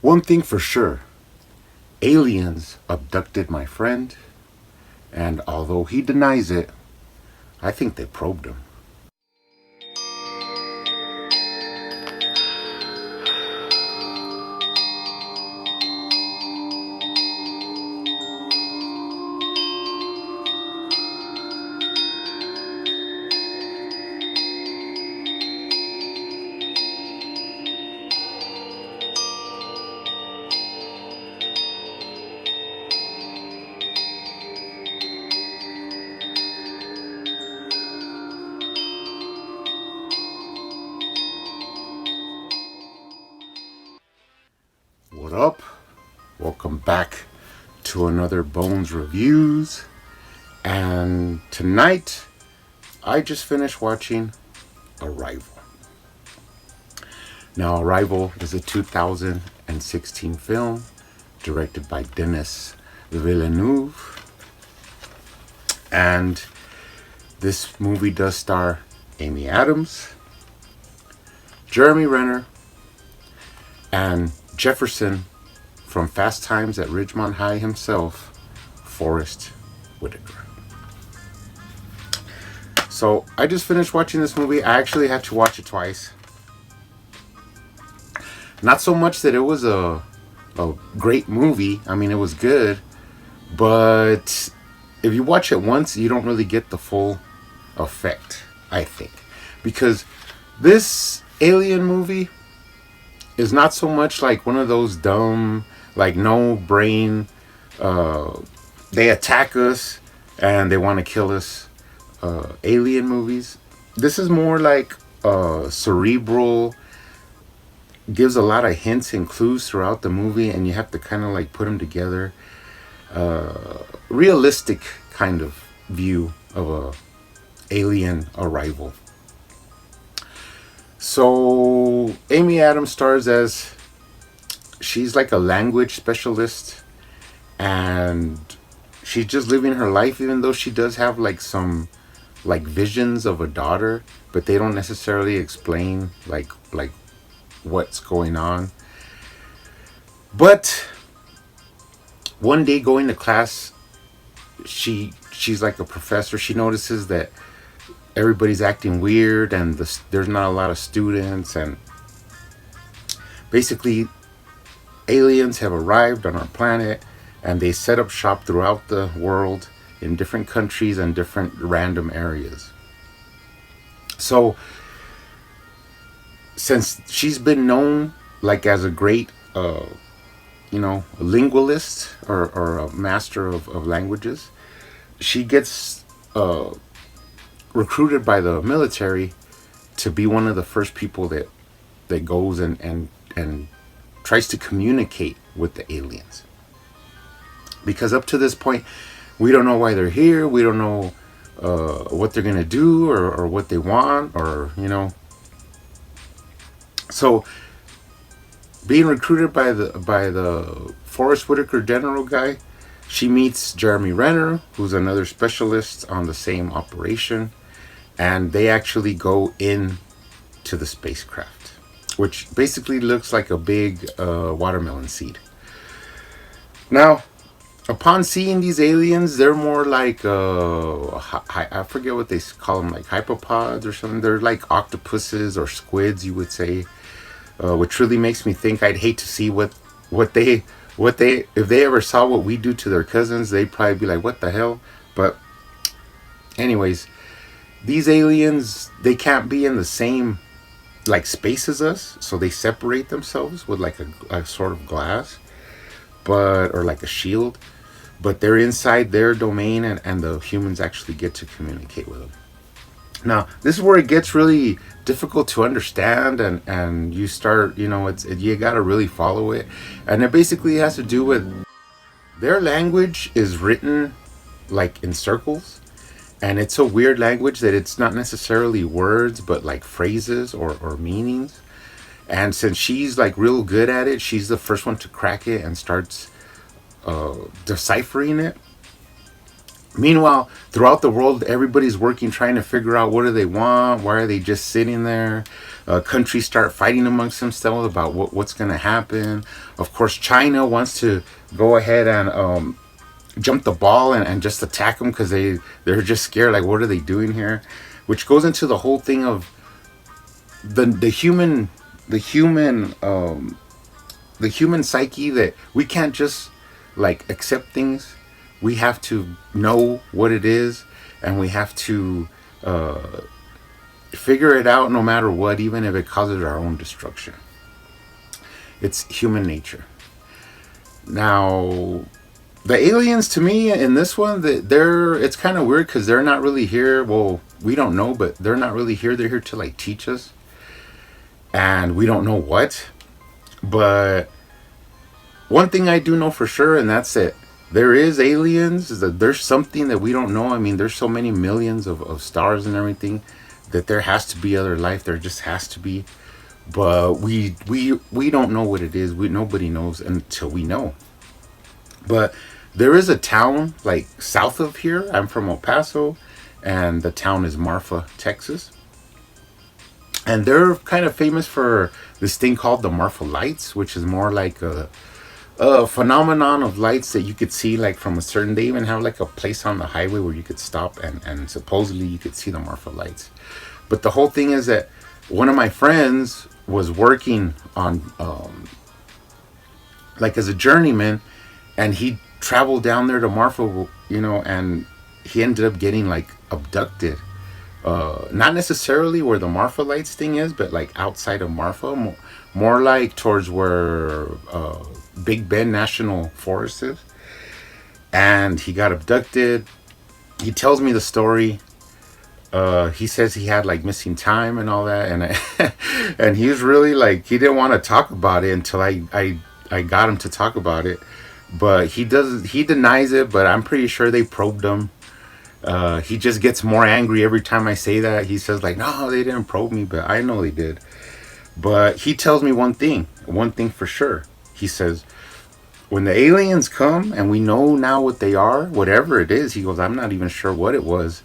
One thing for sure, aliens abducted my friend, and although he denies it, I think they probed him. What up? Welcome back to another Bones Reviews. And tonight, I just finished watching Arrival. Now, Arrival is a 2016 film directed by Denis Villeneuve. And this movie does star Amy Adams, Jeremy Renner, and Jefferson from Fast Times at Ridgemont High himself, Forrest Whitaker. So I just finished watching this movie. I actually had to watch it twice. Not so much that it was a great movie. I mean, it was good. But if you watch it once, you don't really get the full effect, I think. Because this Alien movie is not so much like one of those dumb, like no brain, they attack us and they want to kill us alien movies. This is more like cerebral, gives a lot of hints and clues throughout the movie, and you have to kind of like put them together. Realistic kind of view of a alien arrival. So Amy Adams stars as, she's like a language specialist, and she's just living her life, even though she does have like some like visions of a daughter, but they don't necessarily explain like what's going on. But one day going to class, she's like a professor. She notices that everybody's acting weird, and there's not a lot of students, and basically aliens have arrived on our planet, and they set up shop throughout the world in different countries and different random areas. So since she's been known like as a great a linguist or a master of languages, she gets recruited by the military to be one of the first people that goes and tries to communicate with the aliens. Because up to this point, we don't know why they're here. We don't know what they're gonna do or what they want, or So being recruited by the Forrest Whitaker general guy, she meets Jeremy Renner, who's another specialist on the same operation, and they actually go in to the spacecraft, which basically looks like a big watermelon seed. Now, upon seeing these aliens, they're more like I forget what they call them, like hypopods or something. They're like octopuses or squids, you would say, which really makes me think I'd hate to see what they if they ever saw what we do to their cousins, they'd probably be like, what the hell? But anyways, these aliens, they can't be in the same like space as us, so they separate themselves with like a sort of glass, or like a shield, but they're inside their domain, and the humans actually get to communicate with them. Now, this is where it gets really difficult to understand, and you start, you gotta really follow it. And it basically has to do with their language is written like in circles, and it's a weird language that it's not necessarily words, but like phrases or meanings. And since she's like real good at it, she's the first one to crack it and starts deciphering it. Meanwhile, throughout the world, everybody's working, trying to figure out what do they want. Why are they just sitting there? Countries start fighting amongst themselves about what's going to happen. Of course, China wants to go ahead and jump the ball and just attack them because they're just scared. Like, what are they doing here? Which goes into the whole thing of the human the human psyche, that we can't just like accept things. We have to know what it is, and we have to figure it out no matter what, even if it causes our own destruction. It's human nature. Now, the aliens, to me, in this one, they're it's kind of weird because they're not really here. Well, we don't know, but they're not really here. They're here to like teach us, and we don't know what. But one thing I do know for sure, and that's it. There is aliens. Is that there's something that we don't know. I mean, there's so many millions of stars and everything that there has to be other life. There just has to be. But we don't know what it is. Nobody knows until we know. But there is a town like south of here. I'm from El Paso, and the town is Marfa, Texas. And they're kind of famous for this thing called the Marfa Lights, which is more like a phenomenon of lights that you could see like from a certain. They even have like a place on the highway where you could stop and supposedly you could see the Marfa Lights. But the whole thing is that one of my friends was working on like as a journeyman, and he traveled down there to Marfa, and he ended up getting like abducted. Not necessarily where the Marfa Lights thing is, but like outside of Marfa, more like towards where Big Bend National Forest is. And he got abducted. He tells me the story. He says he had like missing time and all that, and and he was really like he didn't want to talk about it until I got him to talk about it. But he denies it, but I'm pretty sure they probed him. He just gets more angry every time I say that. He says like, no, they didn't probe me, but I know they did. But he tells me one thing for sure. He says, when the aliens come and we know now what they are, whatever it is, he goes, I'm not even sure what it was.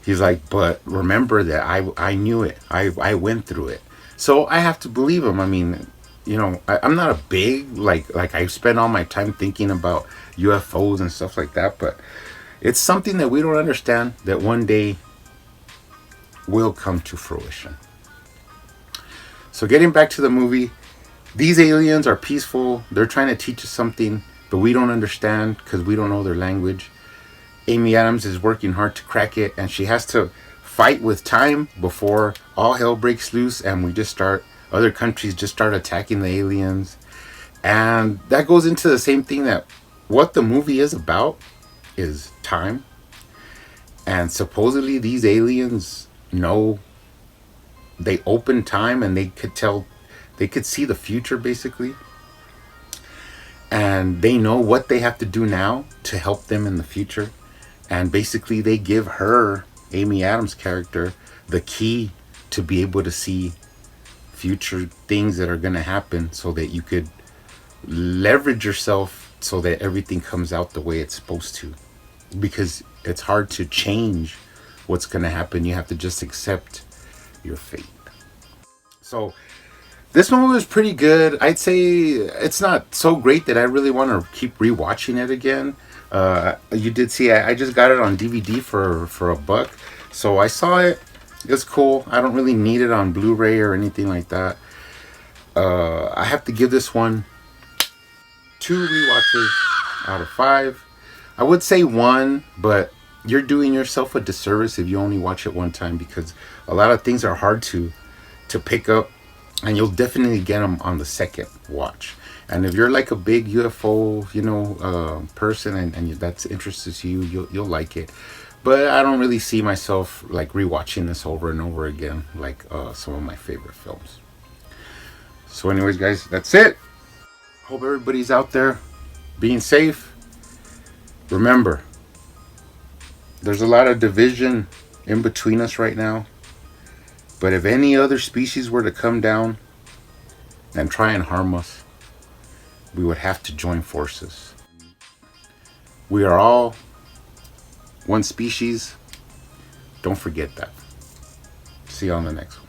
He's like, but remember that I knew it. I went through it. So I have to believe him. I mean, I'm not a big, like I spend all my time thinking about UFOs and stuff like that, but it's something that we don't understand that one day will come to fruition. So getting back to the movie, these aliens are peaceful. They're trying to teach us something, but we don't understand because we don't know their language. Amy Adams is working hard to crack it, and she has to fight with time before all hell breaks loose and other countries just start attacking the aliens. And that goes into the same thing that what the movie is about is time. And supposedly these aliens know, they open time and they could see the future basically. And they know what they have to do now to help them in the future. And basically they give her, Amy Adams' character, the key to be able to see future things that are going to happen so that you could leverage yourself so that everything comes out the way it's supposed to. Because it's hard to change what's going to happen. You have to just accept your fate. So this one was pretty good. I'd say it's not so great that I really want to keep rewatching it again. You did see I just got it on DVD for $1, so I saw it. It's cool. I don't really need it on Blu-ray or anything like that. I have to give this one 2 rewatches out of 5. I would say 1, but you're doing yourself a disservice if you only watch it 1 time, because a lot of things are hard to pick up, and you'll definitely get them on the second watch. And if you're like a big UFO, person, and that's interested you, you'll like it. But I don't really see myself like rewatching this over and over again, like some of my favorite films. So, anyways, guys, that's it. Hope everybody's out there being safe. Remember, there's a lot of division in between us right now. But if any other species were to come down and try and harm us, we would have to join forces. We are all one species. Don't forget that. See you on the next one.